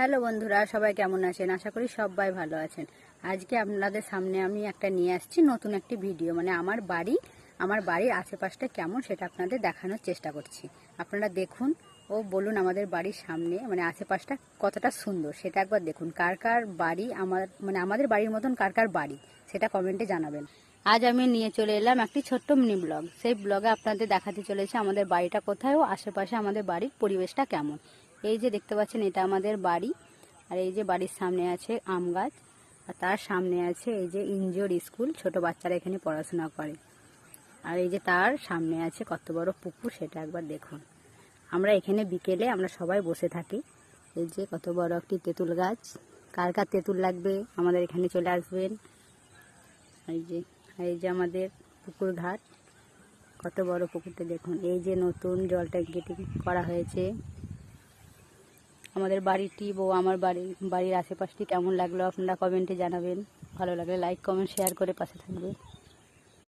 Hello বন্ধুরা, সবাই কেমন আছেন? আশা করি সবাই ভালো আছেন। আজকে আপনাদের সামনে আমি একটা নিয়ে আসছি নতুন একটি ভিডিও, মানে আমার বাড়ির আশেপাশটা কেমন সেটা আপনাদের দেখানোর চেষ্টা করছি। আপনারা দেখুন ও বলুন আমাদের বাড়ির সামনে মানে আশেপাশটা কতটা সুন্দর সেটা একবার দেখুন। কার কার বাড়ি আমাদের বাড়ির মতন কার কার বাড়ি সেটা কমেন্টে জানাবেন। আজ আমি নিয়ে চলে এলাম একটি ছোট্ট মিনি ব্লগ। সেই ব্লগে আপনাদের দেখাতে চলেছে আমাদের বাড়িটা কোথায় ও আশেপাশে আমাদের বাড়ির পরিবেশটা কেমন। এই যে দেখতে পাচ্ছেন, এটা আমাদের বাড়ি। আর এই যে বাড়ির সামনে আছে আম গাছ, আর তার সামনে আছে এই যে ইনজোর স্কুল, ছোট বাচ্চারা এখানে পড়াশোনা করে। আর এই যে তার সামনে আছে কত বড় পুকুর সেটা একবার দেখুন। আমরা এখানে বিকেলে আমরা সবাই বসে থাকি। এই যে কত বড় একটি তেঁতুল গাছ, কার কার তেঁতুল লাগবে আমাদের এখানে চলে আসবেন। এই যে আমাদের পুকুর ঘাট, কত বড় পুকুরটা দেখুন। এই যে নতুন জল ট্যাঙ্কি করা হয়েছে। আমাদের বাড়িটি আমার বাড়ির আশেপাশটি কেমন লাগলো আপনারা কমেন্টে জানাবেন। ভালো লাগলে লাইক কমেন্ট শেয়ার করে পাশে থাকবে।